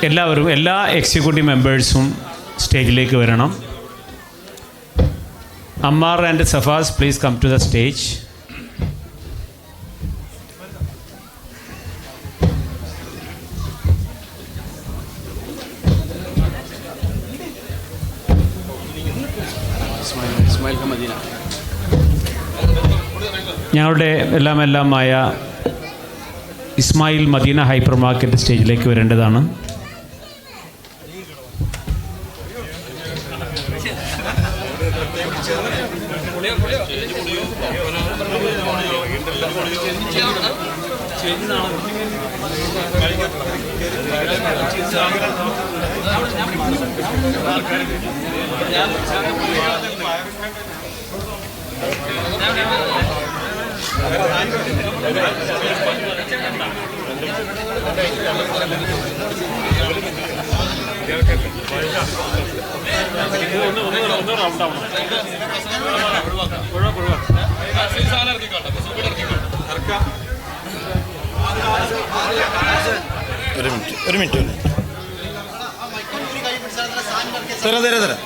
എല്ലാവരും എല്ലാ എക്സിക്യൂട്ടീവ് മെമ്പേഴ്സും സ്റ്റേജിലേക്ക് വരണം. Ammar and Safas please come to the stage. ഞങ്ങളുടെ എല്ലാമായ ഇസ്മായിൽ മദീന ഹൈപ്പർ മാർക്കറ്റ് സ്റ്റേജിലേക്ക് വരേണ്ടതാണ്. ഒരു മിനിറ്റ് തരാം.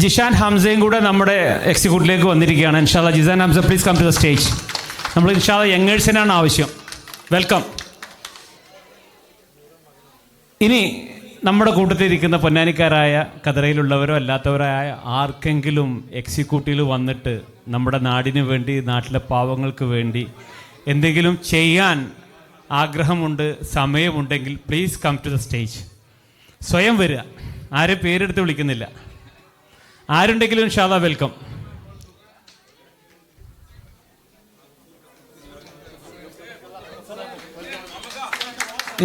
ജിഷാൻ ഹംസയും കൂടെ നമ്മുടെ എക്സിക്യൂട്ടീവിലേക്ക് വന്നിരിക്കുകയാണ്. ഇൻഷാല്ലാ Jisan Hamsa please come to the stage. നമ്മൾ ഇൻഷാല്ലാ യങ്ങേഴ്സിനാണ് ആവശ്യം. വെൽക്കം. ഇനി നമ്മുടെ കൂട്ടത്തിലിരിക്കുന്ന പൊന്നാനിക്കാരായ കതറയിലുള്ളവരോ അല്ലാത്തവരോ ആയ ആർക്കെങ്കിലും എക്സിക്യൂട്ടീവിൽ വന്നിട്ട് നമ്മുടെ നാടിന് വേണ്ടി, നാട്ടിലെ പാവങ്ങൾക്ക് വേണ്ടി എന്തെങ്കിലും ചെയ്യാൻ ആഗ്രഹമുണ്ട്, സമയമുണ്ടെങ്കിൽ please come to the stage. സ്വയം വരിക, ആരും പേരെടുത്ത് വിളിക്കുന്നില്ല. ആരുണ്ടെങ്കിലും ഇൻഷാല്ലാ വെൽക്കം.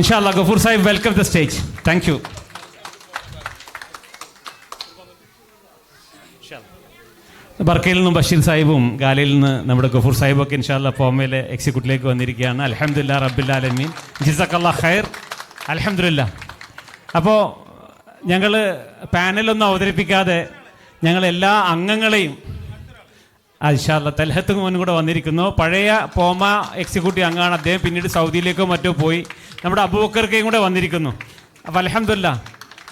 ഇൻഷാല്ലാ Gafoor Sahib welcome the stage. Thank you. ബർക്കയിൽ നിന്നും ബഷീർ സാഹിബും ഗാലയിൽ നിന്ന് നമ്മുടെ ഗഫൂർ സാഹിബൊക്കെ ഇൻഷാല്ലാ പോമയിലെ എക്സിക്യൂട്ടീവിലേക്ക് വന്നിരിക്കുകയാണ്. അൽഹംദുലില്ലാ റബ്ബിൽ ആലമീൻ, ജസാക്കല്ലാഹ് ഖൈർ. അൽഹംദുലില്ലാ. അപ്പോൾ ഞങ്ങൾ പാനലൊന്നും അവതരിപ്പിക്കാതെ ഞങ്ങൾ എല്ലാ അംഗങ്ങളെയും ഇൻഷാല്ലാ തൽഹത്ത് മോനും കൂടെ വന്നിരിക്കുന്നു. പഴയ പോമ എക്സിക്യൂട്ടീവ് അംഗമാണ് അദ്ദേഹം, പിന്നീട് സൗദിയിലേക്കോ മറ്റോ പോയി. നമ്മുടെ അബൂബക്കർക്കയും കൂടെ വന്നിരിക്കുന്നു. അപ്പോൾ അൽഹംദുലില്ലാ.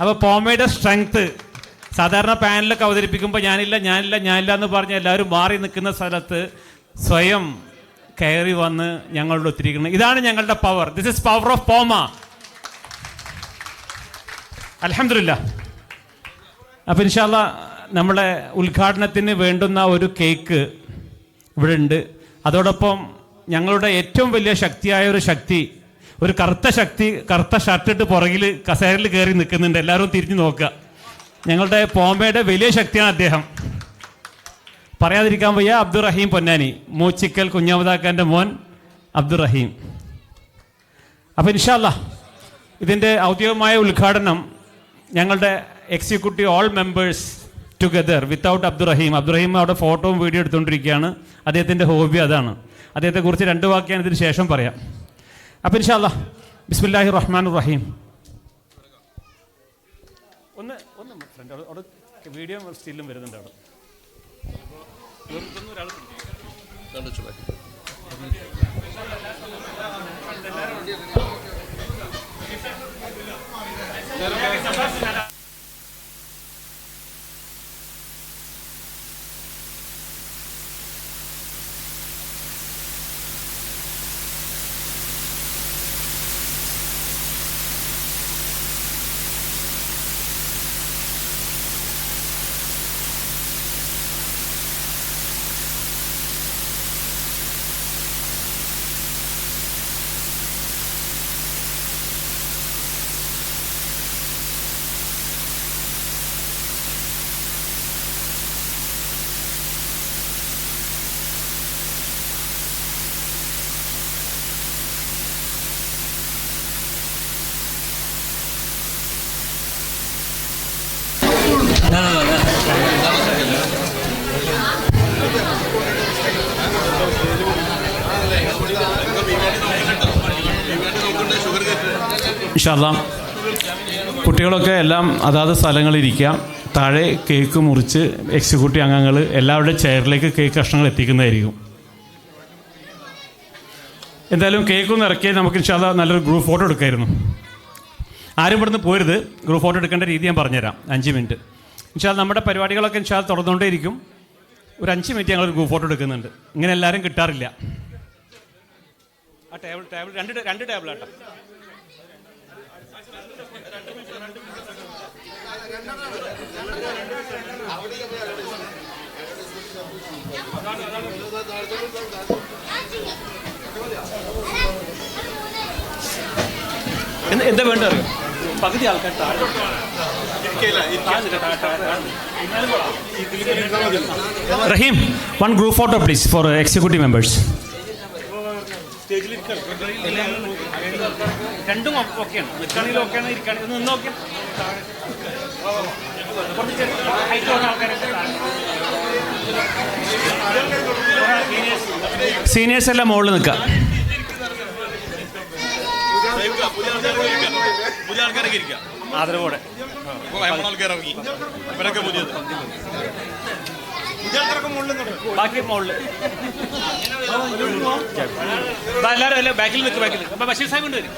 അപ്പോൾ പോമയുടെ സ്ട്രെങ്ത്ത് സാധാരണ പാനലൊക്കെ അവതരിപ്പിക്കുമ്പോൾ ഞാനില്ല എന്ന് പറഞ്ഞ് എല്ലാവരും മാറി നിൽക്കുന്ന സ്ഥലത്ത് സ്വയം കയറി വന്ന് ഞങ്ങളോട് ഒത്തിരിക്കുന്നത്. ഇതാണ് ഞങ്ങളുടെ power. This is power of പോമ. അൽഹംദുലില്ലാ. അപ്പോൾ ഇൻഷാല്ലാ നമ്മളെ ഉദ്ഘാടനത്തിന് വേണ്ടുന്ന ഒരു കേക്ക് ഇവിടെ ഉണ്ട്. അതോടൊപ്പം ഞങ്ങളുടെ ഏറ്റവും വലിയ ശക്തിയായ ഒരു ശക്തി, ഒരു കറുത്ത ശക്തി, കറുത്ത ഷർട്ടിട്ട് പുറകിൽ കസേരയിൽ കയറി നിൽക്കുന്നുണ്ട്. എല്ലാവരും തിരിഞ്ഞു നോക്കുക. ഞങ്ങളുടെ പോമയുടെ വലിയ ശക്തിയാണ് അദ്ദേഹം. പറയാതിരിക്കാൻ വയ്യ. അബ്ദുറഹീം പൊന്നാനി, മൂച്ചിക്കൽ കുഞ്ഞാമതാക്കാൻ്റെ മോൻ അബ്ദുറഹീം. അപ്പോൾ ഇൻഷാ അല്ലാഹ് ഇതിൻ്റെ ഔദ്യോഗികമായ ഉദ്ഘാടനം ഞങ്ങളുടെ executive all members together without Abdurahim. Abdurahim അവിടെ ഫോട്ടോയും വീഡിയോ എടുത്തുകൊണ്ടിരിക്കുകയാണ്. അദ്ദേഹത്തിൻ്റെ ഹോബി അതാണ്. അദ്ദേഹത്തെക്കുറിച്ച് 2 വാക്ക് ഞാൻ ഇതിന് ശേഷം പറയാം. അപ്പോൾ ഇൻഷാ അല്ലാഹ് ബിസ്മില്ലാഹിർ റഹ്മാനിർ റഹീം. ഒന്ന് ഫ്രണ്ട് അവിടെ വീഡിയോ സ്റ്റില്ലും വരുന്നുണ്ട്. അവിടെ ഒരാൾ ഇൻഷാ അല്ലാഹ് കുട്ടികളൊക്കെ എല്ലാം അതാത് സ്ഥലങ്ങളിലിരിക്കാം. താഴെ കേക്ക് മുറിച്ച് എക്സിക്യൂട്ടീവ് അംഗങ്ങൾ എല്ലാവരുടെയും ചെയറിലേക്ക് കേക്ക് കഷ്ണങ്ങൾ എത്തിക്കുന്നതായിരിക്കും. എന്തായാലും കേക്കൊന്ന് ഇറക്കി നമുക്ക് ഇൻഷാ അല്ലാഹ് നല്ലൊരു ഗ്രൂപ്പ് ഫോട്ടോ എടുക്കായിരുന്നു. ആരും ഇവിടുന്ന് പോരുത്. ഗ്രൂപ്പ് ഫോട്ടോ എടുക്കേണ്ട രീതി ഞാൻ പറഞ്ഞുതരാം. 5 മിനിറ്റ് ഇൻഷാ അല്ലാഹ് നമ്മുടെ പരിപാടികളൊക്കെ ഇൻഷാ അല്ലാഹ് തുടർന്നുകൊണ്ടേയിരിക്കും. ഒരു 5 മിനിറ്റ് ഞങ്ങൾ ഗ്രൂപ്പ് ഫോട്ടോ എടുക്കുന്നുണ്ട്. ഇങ്ങനെ എല്ലാവരും കിട്ടാറില്ല. ആ ടേബിൾ രണ്ട് ടേബിളാട്ടോ. എന്താ വേണ്ട അറിയോ? പകുതി ആൾക്കാർ Rahim, 1 group photo please for executive members. രണ്ടും ഓക്കെയാണ്. നിൽക്കുകയാണെങ്കിൽ ഓക്കെയാണ്, ഇരിക്കുകയാണെങ്കിൽ നിന്ന് നോക്കിയാൽ സീനിയേഴ്സ് എല്ലാം മുകളിൽ നിൽക്കാം. ആദരവോടെ ബാക്കി മുകളിൽ എല്ലാവരും അല്ല ബാക്കിൽ നിൽക്കും. ബാക്കിൽ നിൽക്കും. അപ്പം ബഷീർ സാഹിബ് കൊണ്ട് വരും.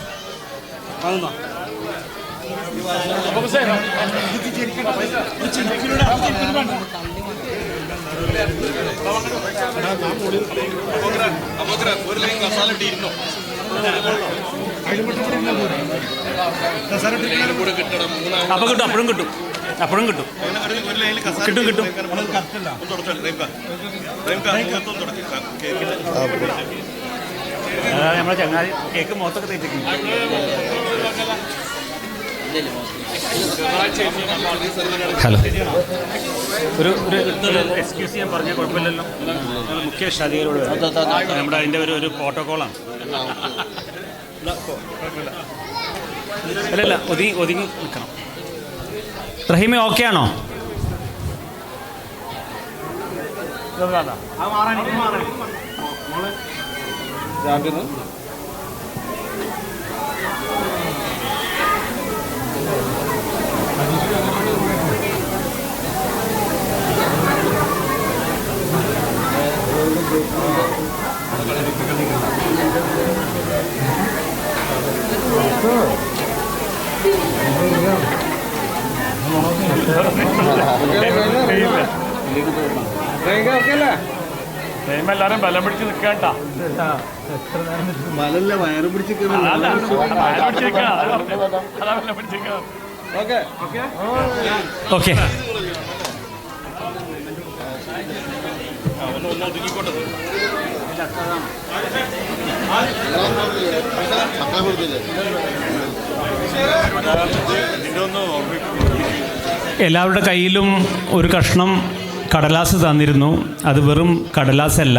അപ്പൊ കിട്ടും. അപ്പോഴും കിട്ടും. അപ്പോഴും കിട്ടും. കിട്ടും കിട്ടും. നമ്മളെ ചങ്ങാതി കേക്ക് മുഖത്തൊക്കെ തേച്ചിരിക്കുന്നു. ഹലോ, ഒരു എക്സ്ക്യൂസ് ചെയ്യാൻ പറഞ്ഞാൽ കുഴപ്പമില്ലല്ലോ. മുഖ്യ ഷാദികളോട് നമ്മുടെ അതിൻ്റെ ഒരു പ്രോട്ടോക്കോളാണ്. അല്ലല്ല, ഒതുങ്ങി നിൽക്കണം. റഹീമെ ഓക്കെ ആണോ? എല്ലാരും ബലം പിടിച്ച് നിൽക്കണ്ട. മലല്ല വയറ് പിടിച്ചിരിക്കണം. ഓക്കെ, ഇതിന്റെ ഒന്ന് എല്ലാവരുടെ കയ്യിലും ഒരു കഷ്ണം കടലാസ് തന്നിരുന്നു. അത് വെറും കടലാസല്ല,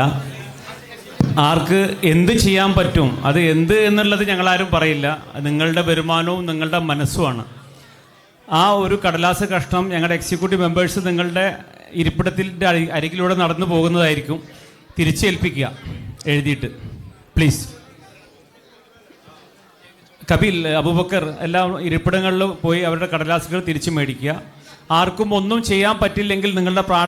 ആർക്ക് എന്ത് ചെയ്യാൻ പറ്റും, അത് എന്ത് എന്നുള്ളത് ഞങ്ങളാരും പറയില്ല. നിങ്ങളുടെ വരുമാനവും നിങ്ങളുടെ മനസ്സുമാണ്. ആ ഒരു കടലാസ് കഷ്ണം ഞങ്ങളുടെ എക്സിക്യൂട്ടീവ് മെമ്പേഴ്സ് നിങ്ങളുടെ ഇരിപ്പിടത്തിൻ്റെ അരികിലൂടെ നടന്നു പോകുന്നതായിരിക്കും. തിരിച്ചേൽപ്പിക്കുക എഴുതിയിട്ട്, പ്ലീസ്. കപിൽ, അബൂബക്കർ എല്ലാ ഇരിപ്പിടങ്ങളിലും പോയി അവരുടെ കടലാസുകൾ തിരിച്ചു മേടിക്കുക. ആർക്കും ഒന്നും ചെയ്യാൻ പറ്റില്ലെങ്കിൽ നിങ്ങളുടെ